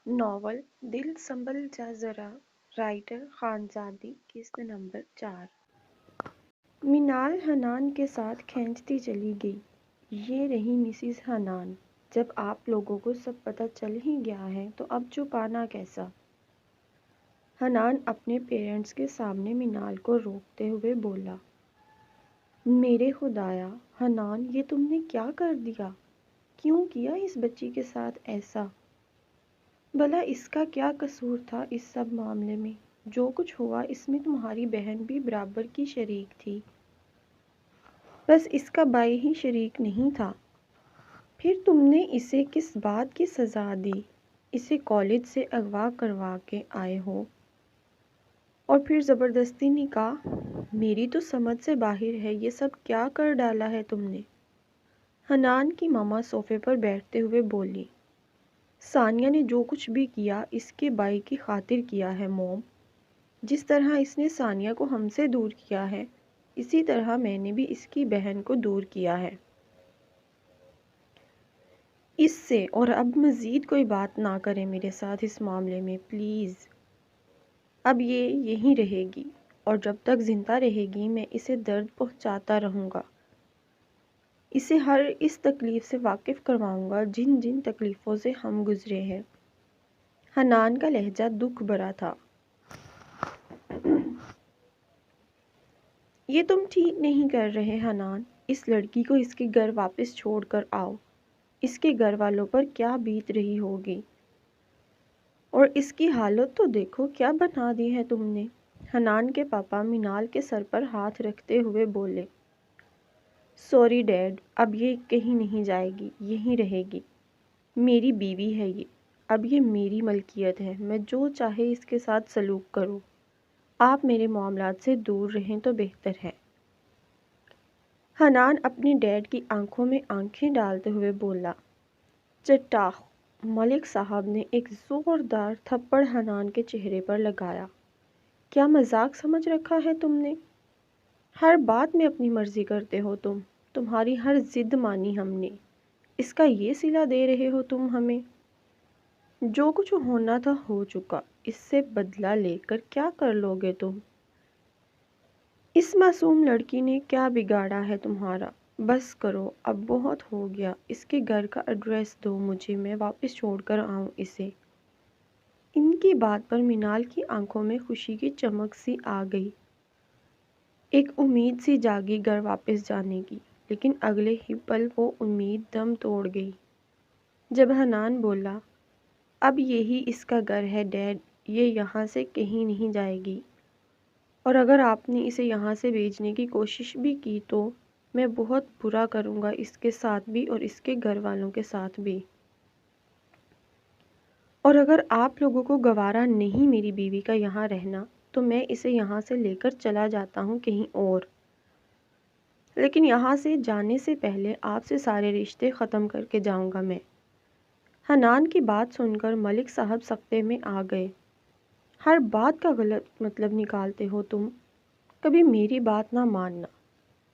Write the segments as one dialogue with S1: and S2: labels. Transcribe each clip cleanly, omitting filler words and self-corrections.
S1: Novel دل سنبھل جا ذرا، رائٹر خانزادی، قسط نمبر 4۔ مینال حنان کے ساتھ کھینچتی چلی گئی۔ یہ رہی مسز حنان، جب آپ لوگوں کو سب پتہ چل ہی گیا ہے تو اب چھپانا کیسا؟ حنان اپنے پیرنٹس کے سامنے مینال کو روکتے ہوئے بولا۔ میرے خدایا حنان، یہ تم نے کیا کر دیا؟ کیوں کیا اس بچی کے ساتھ ایسا؟ بھلا اس کا کیا قصور تھا اس سب معاملے میں؟ جو کچھ ہوا اس میں تمہاری بہن بھی برابر کی شریک تھی، بس اس کا بھائی ہی شریک نہیں تھا۔ پھر تم نے اسے کس بات کی سزا دی؟ اسے کالج سے اغوا کروا کے آئے ہو اور پھر زبردستی نکاح؟ میری تو سمجھ سے باہر ہے، یہ سب کیا کر ڈالا ہے تم نے؟ حنان کی ماما صوفے پر بیٹھتے ہوئے بولی۔ ثانیہ نے جو کچھ بھی کیا اس کے بھائی کی خاطر کیا ہے موم۔ جس طرح اس نے ثانیہ کو ہم سے دور کیا ہے، اسی طرح میں نے بھی اس کی بہن کو دور کیا ہے۔ اس سے اور اب مزید کوئی بات نہ کریں میرے ساتھ اس معاملے میں پلیز۔ اب یہ یہیں رہے گی اور جب تک زندہ رہے گی میں اسے درد پہنچاتا رہوں گا، اسے ہر اس تکلیف سے واقف کرواؤں گا جن جن تکلیفوں سے ہم گزرے ہیں۔ حنان کا لہجہ دکھ بھرا تھا۔ یہ تم ٹھیک نہیں کر رہے حنان، اس لڑکی کو اس کے گھر واپس چھوڑ کر آؤ۔ اس کے گھر والوں پر کیا بیت رہی ہوگی، اور اس کی حالت تو دیکھو کیا بنا دی ہے تم نے۔ حنان کے پاپا مینال کے سر پر ہاتھ رکھتے ہوئے بولے۔ سوری ڈیڈ، اب یہ کہیں نہیں جائے گی، یہیں رہے گی۔ میری بیوی ہے یہ، اب یہ میری ملکیت ہے، میں جو چاہے اس کے ساتھ سلوک کروں۔ آپ میرے معاملات سے دور رہیں تو بہتر ہے۔ حنان اپنے ڈیڈ کی آنکھوں میں آنکھیں ڈالتے ہوئے بولا۔ چٹاخ! ملک صاحب نے ایک زوردار تھپڑ حنان کے چہرے پر لگایا۔ کیا مذاق سمجھ رکھا ہے تم نے؟ ہر بات میں اپنی مرضی کرتے ہو تم، تمہاری ہر ضد مانی ہم نے، اس کا یہ صلہ دے رہے ہو تم ہمیں؟ جو کچھ ہونا تھا ہو چکا، اس سے بدلہ لے کر کیا کر لو گے تم؟ اس معصوم لڑکی نے کیا بگاڑا ہے تمہارا؟ بس کرو، اب بہت ہو گیا۔ اس کے گھر کا ایڈریس دو مجھے، میں واپس چھوڑ کر آؤں اسے۔ ان کی بات پر مینال کی آنکھوں میں خوشی کی چمک سی آ گئی۔ ایک امید سی جاگی گھر واپس جانے کی، لیکن اگلے ہی پل وہ امید دم توڑ گئی جب حنان بولا۔ اب یہی اس کا گھر ہے ڈیڈ، یہ یہاں سے کہیں نہیں جائے گی، اور اگر آپ نے اسے یہاں سے بھیجنے کی کوشش بھی کی تو میں بہت برا کروں گا اس کے ساتھ بھی اور اس کے گھر والوں کے ساتھ بھی۔ اور اگر آپ لوگوں کو گوارا نہیں میری بیوی کا یہاں رہنا تو میں اسے یہاں سے لے کر چلا جاتا ہوں کہیں اور، لیکن یہاں سے جانے سے پہلے آپ سے سارے رشتے ختم کر کے جاؤں گا میں۔ حنان کی بات سن کر ملک صاحب سکتے میں آ گئے۔ ہر بات کا غلط مطلب نکالتے ہو تم، کبھی میری بات نہ ماننا۔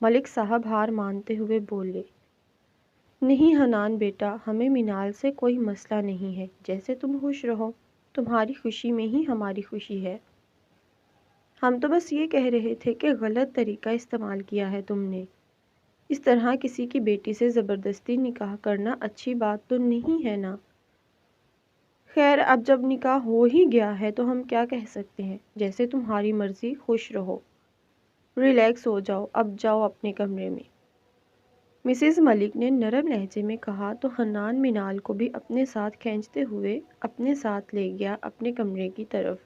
S1: ملک صاحب ہار مانتے ہوئے بولے۔ نہیں حنان بیٹا، ہمیں مینال سے کوئی مسئلہ نہیں ہے، جیسے تم خوش رہو، تمہاری خوشی میں ہی ہماری خوشی ہے۔ ہم تو بس یہ کہہ رہے تھے کہ غلط طریقہ استعمال کیا ہے تم نے۔ اس طرح کسی کی بیٹی سے زبردستی نکاح کرنا اچھی بات تو نہیں ہے نا۔ خیر اب جب نکاح ہو ہی گیا ہے تو ہم کیا کہہ سکتے ہیں، جیسے تمہاری مرضی، خوش رہو، ریلیکس ہو جاؤ، اب جاؤ اپنے کمرے میں۔ مسز ملک نے نرم لہجے میں کہا تو حنان مینال کو بھی اپنے ساتھ کھینچتے ہوئے اپنے ساتھ لے گیا اپنے کمرے کی طرف۔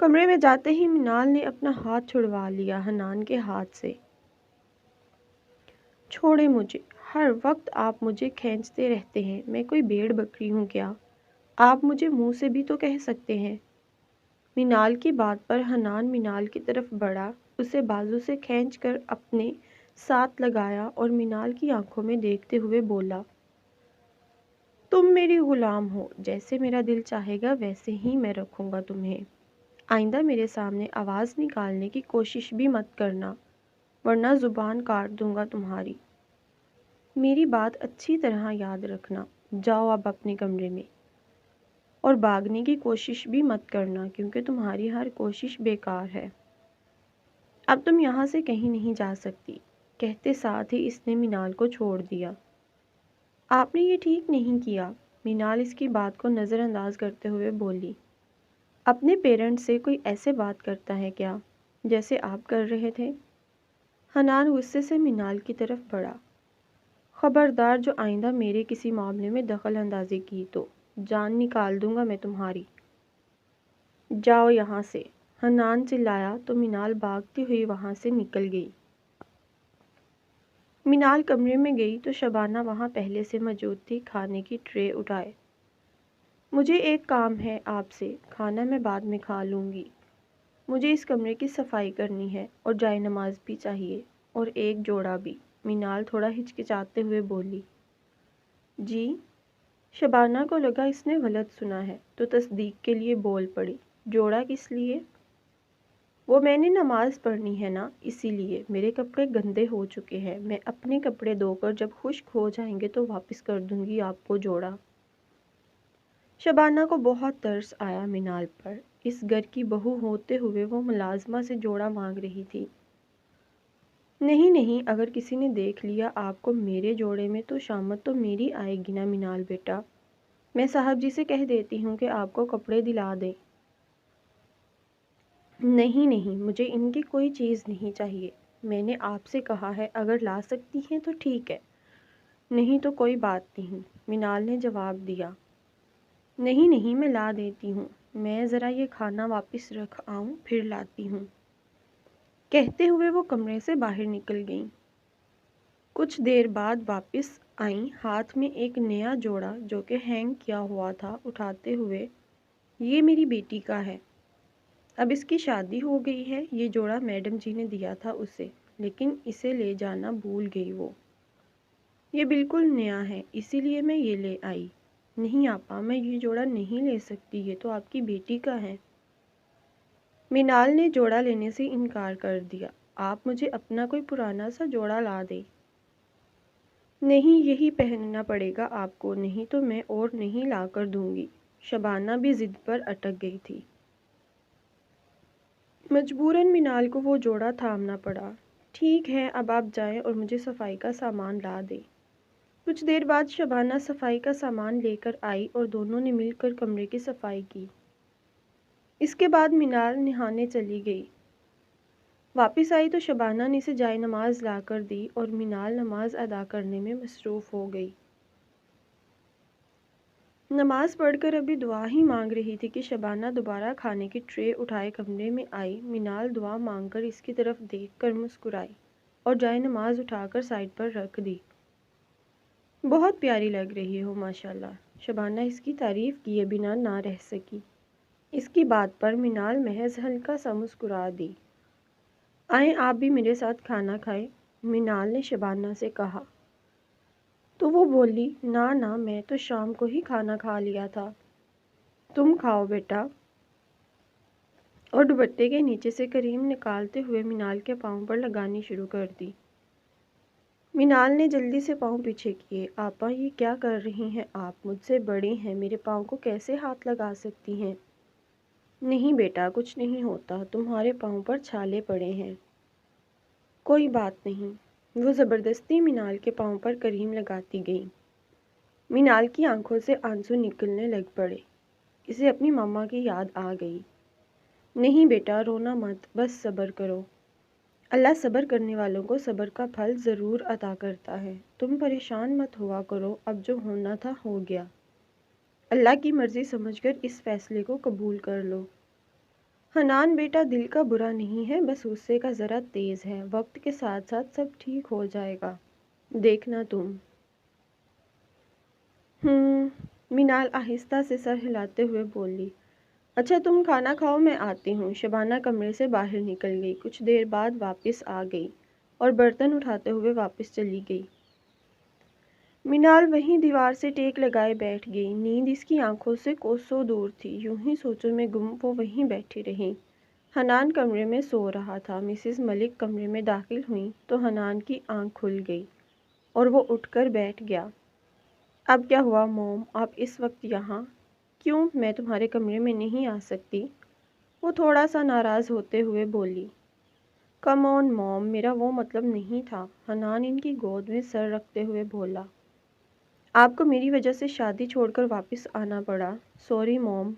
S1: کمرے میں جاتے ہی مینال نے اپنا ہاتھ چھڑوا لیا حنان کے ہاتھ سے۔ چھوڑے مجھے، ہر وقت آپ مجھے کھینچتے رہتے ہیں، میں کوئی بھیڑ بکری ہوں کیا؟ آپ مجھے منہ سے بھی تو کہہ سکتے ہیں۔ مینال کی بات پر حنان مینال کی طرف بڑھا، اسے بازو سے کھینچ کر اپنے ساتھ لگایا اور مینال کی آنکھوں میں دیکھتے ہوئے بولا۔ تم میری غلام ہو، جیسے میرا دل چاہے گا ویسے ہی میں رکھوں گا تمہیں۔ آئندہ میرے سامنے آواز نکالنے کی کوشش بھی مت کرنا، ورنہ زبان کاٹ دوں گا تمہاری۔ میری بات اچھی طرح یاد رکھنا، جاؤ اب اپنے کمرے میں۔ اور بھاگنے کی کوشش بھی مت کرنا کیونکہ تمہاری ہر کوشش بیکار ہے۔ اب تم یہاں سے کہیں نہیں جا سکتی، کہتے ساتھ ہی اس نے مینال کو چھوڑ دیا۔ آپ نے یہ ٹھیک نہیں کیا، مینال اس کی بات کو نظر انداز کرتے ہوئے بولی۔ اپنے پیرنٹس سے کوئی ایسے بات کرتا ہے کیا جیسے آپ کر رہے تھے؟ حنان غصے سے مینال کی طرف بڑھا۔ خبردار جو آئندہ میرے کسی معاملے میں دخل اندازی کی تو جان نکال دوں گا میں تمہاری۔ جاؤ یہاں سے، حنان چلایا تو مینال بھاگتی ہوئی وہاں سے نکل گئی۔ مینال کمرے میں گئی تو شبانہ وہاں پہلے سے موجود تھی، کھانے کی ٹرے اٹھائے۔ مجھے ایک کام ہے آپ سے، کھانا میں بعد میں کھا لوں گی۔ مجھے اس کمرے کی صفائی کرنی ہے اور جائے نماز بھی چاہیے، اور ایک جوڑا بھی۔ مینال تھوڑا ہچکچاتے ہوئے بولی۔ جی؟ شبانہ کو لگا اس نے غلط سنا ہے تو تصدیق کے لیے بول پڑی۔ جوڑا کس لیے؟ وہ میں نے نماز پڑھنی ہے نا، اسی لیے۔ میرے کپڑے گندے ہو چکے ہیں، میں اپنے کپڑے دھو کر جب خشک ہو جائیں گے تو واپس کر دوں گی آپ کو جوڑا۔ شبانہ کو بہت ترس آیا مینال پر۔ اس گھر کی بہو ہوتے ہوئے وہ ملازمہ سے جوڑا مانگ رہی تھی۔ نہیں نہیں، اگر کسی نے دیکھ لیا آپ کو میرے جوڑے میں تو شامت تو میری آئے گی نا مینال بیٹا۔ میں صاحب جی سے کہہ دیتی ہوں کہ آپ کو کپڑے دلا دیں۔ نہیں نہیں، مجھے ان کی کوئی چیز نہیں چاہیے۔ میں نے آپ سے کہا ہے اگر لا سکتی ہیں تو ٹھیک ہے، نہیں تو کوئی بات نہیں، مینال نے جواب دیا۔ نہیں نہیں، میں لا دیتی ہوں، میں ذرا یہ کھانا واپس رکھ آؤں پھر لاتی ہوں۔ کہتے ہوئے وہ کمرے سے باہر نکل گئیں۔ کچھ دیر بعد واپس آئیں، ہاتھ میں ایک نیا جوڑا جو کہ ہینگ کیا ہوا تھا اٹھاتے ہوئے۔ یہ میری بیٹی کا ہے، اب اس کی شادی ہو گئی ہے، یہ جوڑا میڈم جی نے دیا تھا اسے، لیکن اسے لے جانا بھول گئی وہ۔ یہ بالکل نیا ہے، اسی لیے میں یہ لے آئی۔ نہیں آپا، میں یہ جوڑا نہیں لے سکتی، یہ تو آپ کی بیٹی کا ہے۔ مینال نے جوڑا لینے سے انکار کر دیا۔ آپ مجھے اپنا کوئی پرانا سا جوڑا لا دیں۔ نہیں، یہی پہننا پڑے گا آپ کو، نہیں تو میں اور نہیں لا کر دوں گی۔ شبانہ بھی ضد پر اٹک گئی تھی۔ مجبوراً مینال کو وہ جوڑا تھامنا پڑا۔ ٹھیک ہے، اب آپ جائیں اور مجھے صفائی کا سامان لا دیں۔ کچھ دیر بعد شبانہ صفائی کا سامان لے کر آئی اور دونوں نے مل کر کمرے کی صفائی کی۔ اس کے بعد مینال نہانے چلی گئی۔ واپس آئی تو شبانہ نے اسے جائے نماز لا کر دی اور مینال نماز ادا کرنے میں مصروف ہو گئی۔ نماز پڑھ کر ابھی دعا ہی مانگ رہی تھی کہ شبانہ دوبارہ کھانے کی ٹرے اٹھائے کمرے میں آئی۔ مینال دعا مانگ کر اس کی طرف دیکھ کر مسکرائی اور جائے نماز اٹھا کر سائڈ پر رکھ دی۔ بہت پیاری لگ رہی ہو ماشاءاللہ۔ شبانہ اس کی تعریف کیے بنا نہ رہ سکی۔ اس کی بات پر مینال محض ہلکا سا مسکرا دی۔ آئیں آپ بھی میرے ساتھ کھانا کھائیں، مینال نے شبانہ سے کہا۔ تو وہ بولی، نہ میں تو شام کو ہی کھانا کھا لیا تھا۔ تم کھاؤ بیٹا۔ اور دوپٹے کے نیچے سے کریم نکالتے ہوئے مینال کے پاؤں پر لگانی شروع کر دی۔ مینال نے جلدی سے پاؤں پیچھے کیے۔ آپا یہ کیا کر رہی ہیں آپ؟ مجھ سے بڑی ہیں، میرے پاؤں کو کیسے ہاتھ لگا سکتی ہیں؟ نہیں بیٹا، کچھ نہیں ہوتا، تمہارے پاؤں پر چھالے پڑے ہیں۔ کوئی بات نہیں۔ وہ زبردستی مینال کے پاؤں پر کریم لگاتی گئی۔ مینال کی آنکھوں سے آنسو نکلنے لگ پڑے۔ اسے اپنی ماما کی یاد آ گئی۔ نہیں بیٹا، رونا مت، بس صبر کرو۔ اللہ صبر کرنے والوں کو صبر کا پھل ضرور عطا کرتا ہے۔ تم پریشان مت ہوا کرو، اب جو ہونا تھا ہو گیا۔ اللہ کی مرضی سمجھ کر اس فیصلے کو قبول کر لو۔ حنان بیٹا دل کا برا نہیں ہے، بس غصے کا ذرا تیز ہے، وقت کے ساتھ ساتھ سب ٹھیک ہو جائے گا، دیکھنا تم۔ مینال آہستہ سے سر ہلاتے ہوئے بولی۔ اچھا تم کھانا کھاؤ، میں آتی ہوں۔ شبانہ کمرے سے باہر نکل گئی، کچھ دیر بعد واپس آ گئی اور برتن اٹھاتے ہوئے واپس چلی گئی۔ مینال وہیں دیوار سے ٹیک لگائے بیٹھ گئی، نیند اس کی آنکھوں سے کوسوں دور تھی، یوں ہی سوچوں میں گم وہ وہیں بیٹھی رہی۔ حنان کمرے میں سو رہا تھا۔ مسز ملک کمرے میں داخل ہوئیں تو حنان کی آنکھ کھل گئی اور وہ اٹھ کر بیٹھ گیا۔ اب کیا ہوا موم، آپ اس وقت یہاں؟ کیوں میں تمہارے کمرے میں نہیں آ سکتی؟ وہ تھوڑا سا ناراض ہوتے ہوئے بولی۔ کم آن موم، میرا وہ مطلب نہیں تھا، حنان ان کی گود میں سر رکھتے ہوئے بولا۔ آپ کو میری وجہ سے شادی چھوڑ کر واپس آنا پڑا، سوری موم،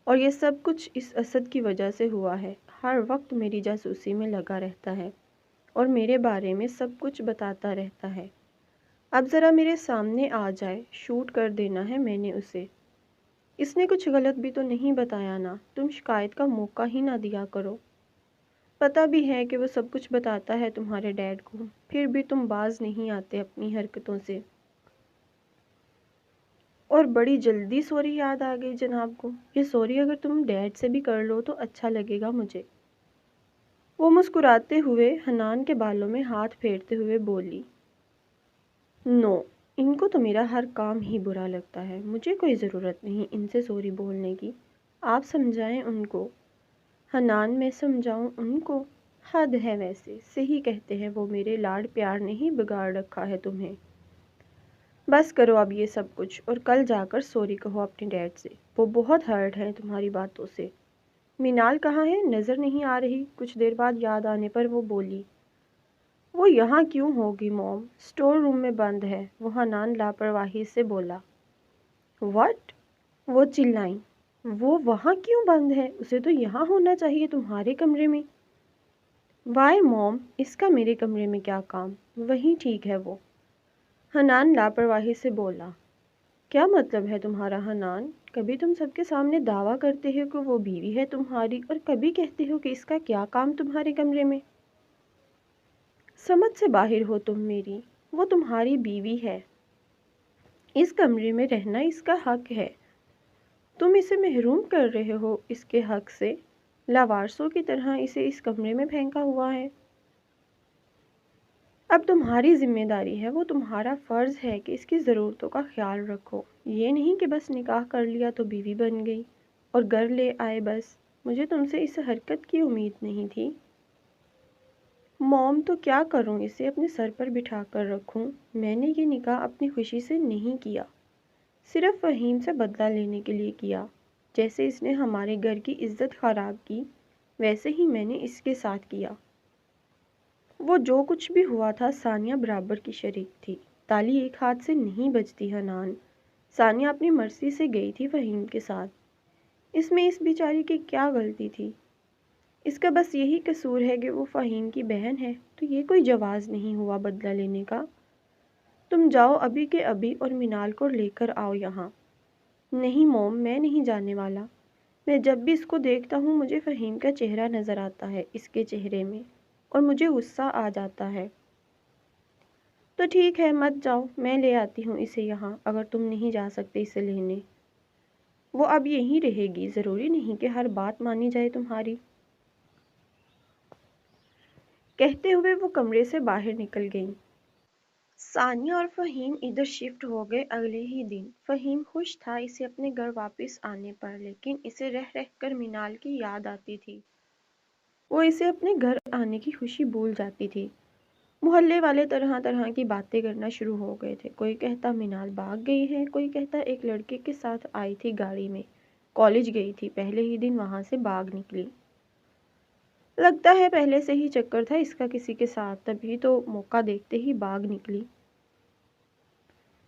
S1: اور یہ سب کچھ اس اسد کی وجہ سے ہوا ہے، ہر وقت میری جاسوسی میں لگا رہتا ہے اور میرے بارے میں سب کچھ بتاتا رہتا ہے۔ اب ذرا میرے سامنے آ جائے، شوٹ کر دینا ہے میں نے اسے۔ اس نے کچھ غلط بھی تو نہیں بتایا نا، تم شکایت کا موقع ہی نہ دیا کرو۔ پتہ بھی ہے کہ وہ سب کچھ بتاتا ہے تمہارے ڈیڈ کو، پھر بھی تم باز نہیں آتے اپنی حرکتوں سے۔ اور بڑی جلدی سوری یاد آ گئی جناب کو، یہ سوری اگر تم ڈیڈ سے بھی کر لو تو اچھا لگے گا مجھے۔ وہ مسکراتے ہوئے حنان کے بالوں میں ہاتھ پھیرتے ہوئے بولی۔ نو، ان کو تو میرا ہر کام ہی برا لگتا ہے، مجھے کوئی ضرورت نہیں ان سے سوری بولنے کی، آپ سمجھائیں ان کو۔ حنان، میں سمجھاؤں ان کو؟ حد ہے ویسے، صحیح کہتے ہیں وہ، میرے لاڈ پیار نے ہی بگاڑ رکھا ہے تمہیں۔ بس کرو اب یہ سب کچھ اور کل جا کر سوری کہو اپنے ڈیڈ سے، وہ بہت ہرٹ ہیں تمہاری باتوں سے۔ مینال کہاں ہے؟ نظر نہیں آ رہی۔ کچھ دیر بعد یاد آنے پر وہ بولی۔ وہ یہاں کیوں ہوگی موم، اسٹور روم میں بند ہے، وہ حنان لاپرواہی سے بولا۔ واٹ؟ وہ چلائیں۔ وہ وہاں کیوں بند ہے؟ اسے تو یہاں ہونا چاہیے تمہارے کمرے میں۔ وائی موم، اس کا میرے کمرے میں کیا کام؟ وہیں ٹھیک ہے وہ، حنان لاپرواہی سے بولا۔ کیا مطلب ہے تمہارا حنان؟ کبھی تم سب کے سامنے دعویٰ کرتے ہو کہ وہ بیوی ہے تمہاری اور کبھی کہتے ہو کہ اس کا کیا کام تمہارے کمرے میں؟ سمجھ سے باہر ہو تم میری، وہ تمہاری بیوی ہے، اس کمرے میں رہنا اس کا حق ہے، تم اسے محروم کر رہے ہو اس کے حق سے، لاوارثوں کی طرح اسے اس کمرے میں پھینکا ہوا ہے۔ اب تمہاری ذمہ داری ہے، وہ تمہارا فرض ہے کہ اس کی ضرورتوں کا خیال رکھو، یہ نہیں کہ بس نکاح کر لیا تو بیوی بن گئی اور گھر لے آئے بس۔ مجھے تم سے اس حرکت کی امید نہیں تھی۔ موم، تو کیا کروں، اسے اپنے سر پر بٹھا کر رکھوں؟ میں نے یہ نکاح اپنی خوشی سے نہیں کیا، صرف فہیم سے بدلہ لینے کے لیے کیا۔ جیسے اس نے ہمارے گھر کی عزت خراب کی، ویسے ہی میں نے اس کے ساتھ کیا۔ وہ جو کچھ بھی ہوا تھا ثانیہ برابر کی شریک تھی، تالی ایک ہاتھ سے نہیں بجتی حنان۔ ثانیہ اپنی مرضی سے گئی تھی فہیم کے ساتھ، اس میں اس بیچاری کی کیا غلطی تھی؟ اس کا بس یہی قصور ہے کہ وہ فہیم کی بہن ہے، تو یہ کوئی جواز نہیں ہوا بدلہ لینے کا۔ تم جاؤ ابھی کے ابھی اور مینال کو لے کر آؤ یہاں۔ نہیں موم، میں نہیں جانے والا، میں جب بھی اس کو دیکھتا ہوں مجھے فہیم کا چہرہ نظر آتا ہے اس کے چہرے میں، اور مجھے غصہ آ جاتا ہے۔ تو ٹھیک ہے مت جاؤ، میں لے آتی ہوں اسے یہاں، اگر تم نہیں جا سکتے اسے لینے۔ وہ اب یہیں رہے گی، ضروری نہیں کہ ہر بات مانی جائے تمہاری۔ کہتے ہوئے وہ کمرے سے باہر نکل گئیں۔ ثانیہ اور فہیم ادھر شفٹ ہو گئے اگلے ہی دن۔ فہیم خوش تھا اسے اپنے گھر واپس آنے پر، لیکن اسے رہ رہ کر مینال کی یاد آتی تھی۔ وہ اسے اپنے گھر آنے کی خوشی بھول جاتی تھی۔ محلے والے طرح طرح کی باتیں کرنا شروع ہو گئے تھے، کوئی کہتا مینال بھاگ گئی ہے، کوئی کہتا ایک لڑکے کے ساتھ آئی تھی گاڑی میں، کالج گئی تھی، پہلے ہی دن وہاں سے بھاگ نکلی۔ لگتا ہے پہلے سے ہی چکر تھا اس کا کسی کے ساتھ، تبھی تو موقع دیکھتے ہی بھاگ نکلی۔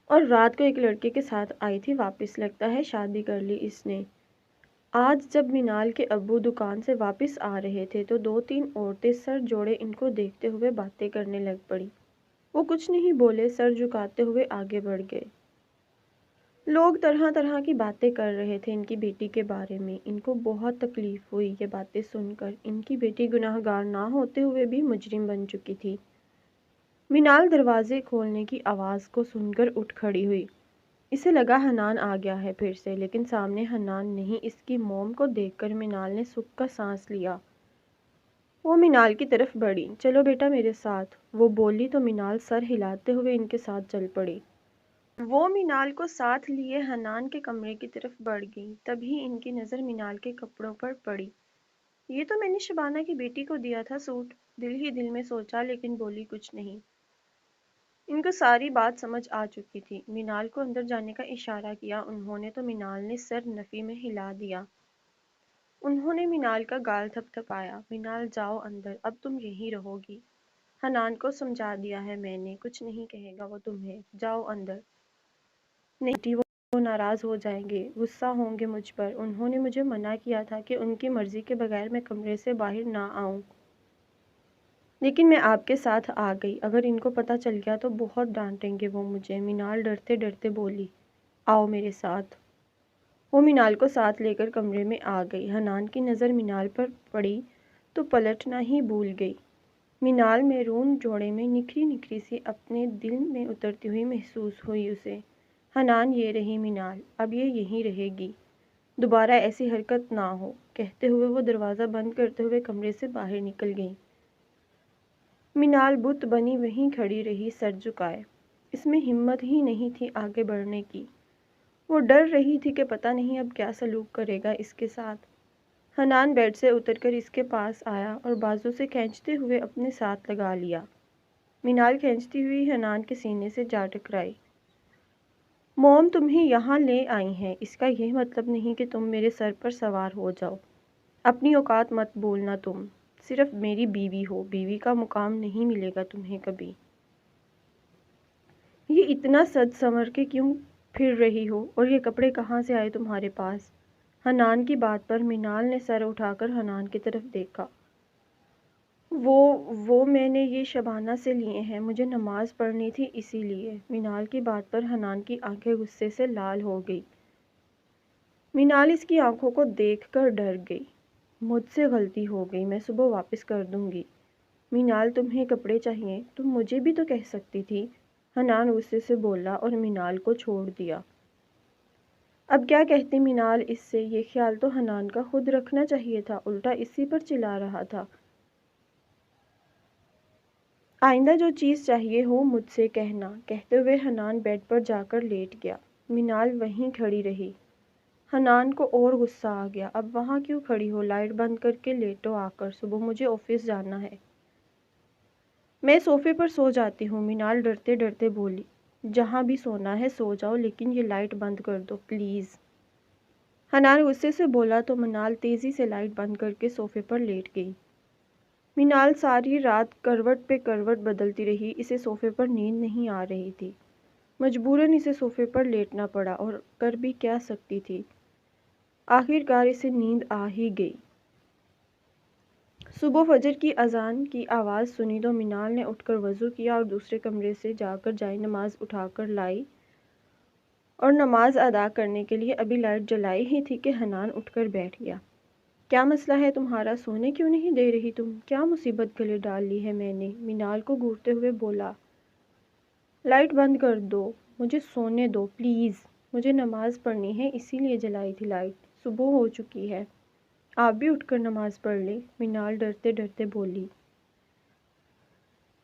S1: اور رات کو ایک لڑکے کے ساتھ آئی تھی واپس، لگتا ہے شادی کر لی اس نے۔ آج جب مینال کے ابو دکان سے واپس آ رہے تھے تو دو تین عورتیں سر جوڑے ان کو دیکھتے ہوئے باتیں کرنے لگ پڑی۔ وہ کچھ نہیں بولے، سر جھکاتے ہوئے آگے بڑھ گئے۔ لوگ طرح طرح کی باتیں کر رہے تھے ان کی بیٹی کے بارے میں۔ ان کو بہت تکلیف ہوئی یہ باتیں سن کر، ان کی بیٹی گناہ گار نہ ہوتے ہوئے بھی مجرم بن چکی تھی۔ مینال دروازے کھولنے کی آواز کو سن کر اٹھ کھڑی ہوئی۔ اسے لگا حنان آ گیا ہے پھر سے، لیکن سامنے حنان نہیں، اس کی موم کو دیکھ کر مینال نے سکھ کا سانس لیا۔ وہ مینال کی طرف بڑھی۔ چلو بیٹا میرے ساتھ، وہ بولی تو مینال سر ہلاتے ہوئے ان کے ساتھ چل پڑی۔ وہ مینال کو ساتھ لیے حنان کے کمرے کی طرف بڑھ گئی، تبھی ان کی نظر مینال کے کپڑوں پر پڑی۔ یہ تو میں نے شبانہ کی بیٹی کو دیا تھا سوٹ، دل ہی دل میں سوچا لیکن بولی کچھ نہیں۔ ان کو ساری بات سمجھ آ چکی تھی۔ مینال کو اندر جانے کا اشارہ کیا انہوں نے تو مینال نے سر نفی میں ہلا دیا۔ انہوں نے مینال کا گال تھپ تھپایا۔ مینال جاؤ اندر، اب تم یہیں رہو گی۔ حنان کو سمجھا دیا ہے میں نے، کچھ نہیں کہے گا وہ تمہیں، جاؤ اندر۔ نہیں بیٹی، وہ ناراض ہو جائیں گے، غصہ ہوں گے مجھ پر۔ انہوں نے مجھے منع کیا تھا کہ ان کی مرضی کے بغیر میں کمرے سے باہر نہ آؤں، لیکن میں آپ کے ساتھ آ گئی۔ اگر ان کو پتہ چل گیا تو بہت ڈانٹیں گے وہ مجھے۔ مینال ڈرتے ڈرتے بولی، آؤ میرے ساتھ۔ وہ مینال کو ساتھ لے کر کمرے میں آ گئی۔ حنان کی نظر مینال پر پڑی تو پلٹنا ہی بھول گئی۔ مینال میرون جوڑے میں نکھری نکھری سی اپنے دل میں اترتی ہوئی محسوس ہوئی اسے۔ حنان، یہ رہی مینال، اب یہ یہیں رہے گی، دوبارہ ایسی حرکت نہ ہو۔ کہتے ہوئے وہ دروازہ بند کرتے ہوئے کمرے سے باہر نکل گئی۔ مینال بت بنی وہیں کھڑی رہی سر جھکائے۔ اس میں ہمت ہی نہیں تھی آگے بڑھنے کی۔ وہ ڈر رہی تھی کہ پتہ نہیں اب کیا سلوک کرے گا اس کے ساتھ۔ حنان بیڈ سے اتر کر اس کے پاس آیا اور بازو سے کھینچتے ہوئے اپنے ساتھ لگا لیا۔ مینال کھینچتی ہوئی حنان کے سینے سے جا ٹکرائی۔ موم تمہیں یہاں لے آئی ہیں، اس کا یہ مطلب نہیں کہ تم میرے سر پر سوار ہو جاؤ۔ اپنی اوقات مت بولنا، تم صرف میری بیوی ہو، بیوی کا مقام نہیں ملے گا تمہیں کبھی۔ یہ اتنا سج سنور کے کیوں پھر رہی ہو، اور یہ کپڑے کہاں سے آئے تمہارے پاس؟ حنان کی بات پر مینال نے سر اٹھا کر حنان کی طرف دیکھا۔ وہ میں نے یہ شبانہ سے لیے ہیں، مجھے نماز پڑھنی تھی اسی لیے۔ مینال کی بات پر حنان کی آنکھیں غصے سے لال ہو گئی۔ مینال اس کی آنکھوں کو دیکھ کر ڈر گئی۔ مجھ سے غلطی ہو گئی، میں صبح واپس کر دوں گی۔ مینال تمہیں کپڑے چاہیے، تم مجھے بھی تو کہہ سکتی تھی۔ حنان غصے سے بولا اور مینال کو چھوڑ دیا۔ اب کیا کہتی مینال اس سے؟ یہ خیال تو حنان کا خود رکھنا چاہیے تھا، الٹا اسی پر چلا رہا تھا۔ آئندہ جو چیز چاہیے ہو مجھ سے کہنا۔ کہتے ہوئے حنان بیڈ پر جا کر لیٹ گیا۔ مینال وہیں کھڑی رہی۔ حنان کو اور غصہ آ گیا۔ اب وہاں کیوں کھڑی ہو؟ لائٹ بند کر کے لیٹو آ کر، صبح مجھے آفس جانا ہے۔ میں صوفے پر سو جاتی ہوں، مینال ڈرتے ڈرتے بولی۔ جہاں بھی سونا ہے سو جاؤ، لیکن یہ لائٹ بند کر دو پلیز۔ حنان غصے سے بولا تو مینال تیزی سے لائٹ بند کر کے صوفے پر لیٹ گئی۔ مینال ساری رات کروٹ پہ کروٹ بدلتی رہی، اسے صوفے پر نیند نہیں آ رہی تھی۔ مجبوراً اسے صوفے پر لیٹنا پڑا، اور کر بھی کیا سکتی تھی؟ آخر کار اسے نیند آ ہی گئی۔ صبح فجر کی اذان کی آواز سنی تو مینال نے اٹھ کر وضو کیا اور دوسرے کمرے سے جا کر جائے نماز اٹھا کر لائی، اور نماز ادا کرنے کے لیے ابھی لائٹ جلائی ہی تھی کہ حنان اٹھ کر بیٹھ گیا۔ کیا مسئلہ ہے تمہارا؟ سونے کیوں نہیں دے رہی تم؟ کیا مصیبت گلے ڈال لی ہے میں نے؟ مینال کو گھورتے ہوئے بولا۔ لائٹ بند کر دو، مجھے سونے دو پلیز۔ مجھے نماز پڑھنی ہے اسی لیے جلائی تھی لائٹ، صبح ہو چکی ہے، آپ بھی اٹھ کر نماز پڑھ لیں، مینال ڈرتے ڈرتے بولی۔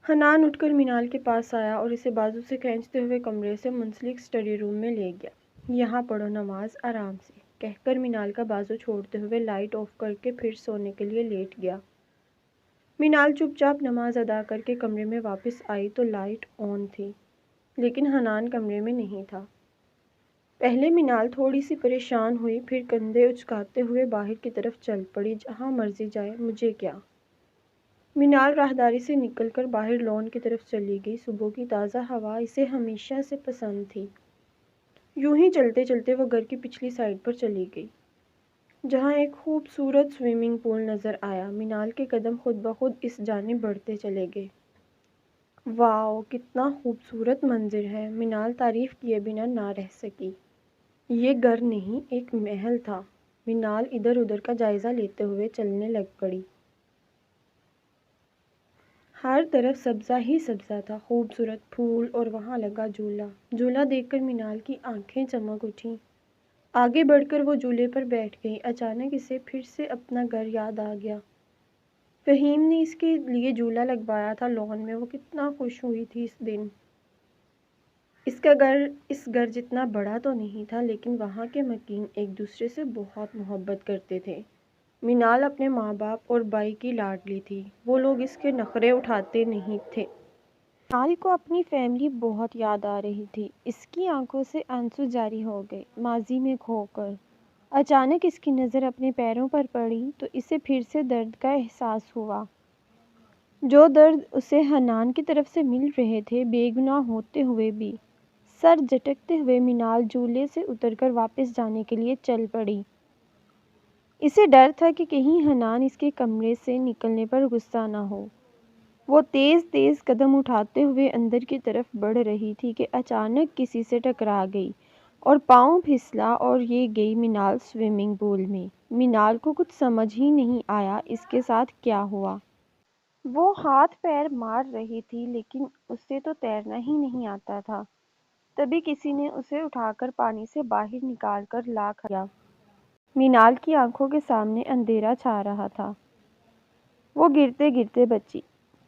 S1: حنان اٹھ کر مینال کے پاس آیا اور اسے بازو سے کھینچتے ہوئے کمرے سے منسلک اسٹڈی روم میں لے گیا۔ یہاں پڑھو نماز آرام سے، کہہ کر مینال کا بازو چھوڑتے ہوئے لائٹ آف کر کے پھر سونے کے لیے لیٹ گیا۔ مینال چپ چاپ نماز ادا کر کے کمرے میں واپس آئی تو لائٹ آن تھی، لیکن حنان کمرے میں نہیں تھا۔ پہلے مینال تھوڑی سی پریشان ہوئی، پھر کندھے اچکاتے ہوئے باہر کی طرف چل پڑی۔ جہاں مرضی جائے، مجھے کیا؟ مینال راہداری سے نکل کر باہر لان کی طرف چلی گئی۔ صبح کی تازہ ہوا اسے ہمیشہ سے پسند تھی۔ یوں ہی چلتے چلتے وہ گھر کی پچھلی سائڈ پر چلی گئی، جہاں ایک خوبصورت سوئمنگ پول نظر آیا۔ مینال کے قدم خود بخود اس جانب بڑھتے چلے گئے۔ واؤ، کتنا خوبصورت منظر ہے! مینال تعریف کیے بنا نہ رہ سکی۔ یہ گھر نہیں، ایک محل تھا۔ مینال ادھر ادھر کا جائزہ لیتے ہوئے چلنے لگ پڑی۔ ہر طرف سبزہ ہی سبزہ تھا، خوبصورت پھول، اور وہاں لگا جھولا۔ جھولا دیکھ کر مینال کی آنکھیں چمک اٹھیں۔ آگے بڑھ کر وہ جھولے پر بیٹھ گئی۔ اچانک اسے پھر سے اپنا گھر یاد آ گیا۔ فہیم نے اس کے لیے جھولا لگوایا تھا لان میں، وہ کتنا خوش ہوئی تھی اس دن۔ اس گھر جتنا بڑا تو نہیں تھا، لیکن وہاں کے مکین ایک دوسرے سے بہت محبت کرتے تھے۔ مینال اپنے ماں باپ اور بھائی کی لاڈلی تھی، وہ لوگ اس کے نخرے اٹھاتے نہیں تھے۔ منال کو اپنی فیملی بہت یاد آ رہی تھی۔ اس کی آنکھوں سے آنسو جاری ہو گئے، ماضی میں کھو کر۔ اچانک اس کی نظر اپنے پیروں پر پڑی تو اسے پھر سے درد کا احساس ہوا۔ جو درد اسے حنان کی طرف سے مل رہے تھے، بے گناہ ہوتے ہوئے بھی۔ سر جھٹکتے ہوئے منال جھولے سے اتر کر واپس جانے کے لیے چل پڑی۔ اسے ڈر تھا کہ کہیں حنان اس کے کمرے سے نکلنے پر غصہ نہ ہو۔ وہ تیز تیز قدم اٹھاتے ہوئے اندر کی طرف بڑھ رہی تھی کہ اچانک کسی سے ٹکرا گئی اور پاؤں پھسلا اور یہ گئی منال سوئمنگ پول میں۔ منال کو کچھ سمجھ ہی نہیں آیا اس کے ساتھ کیا ہوا۔ وہ ہاتھ پیر مار رہی تھی لیکن اسے تو تیرنا ہی نہیں آتا تھا۔ تبھی کسی نے اسے اٹھا کر پانی سے باہر نکال کر لا کھڑا کیا۔ منال کی آنکھوں کے سامنے اندھیرا چھا رہا تھا۔ وہ گرتے گرتے بچی۔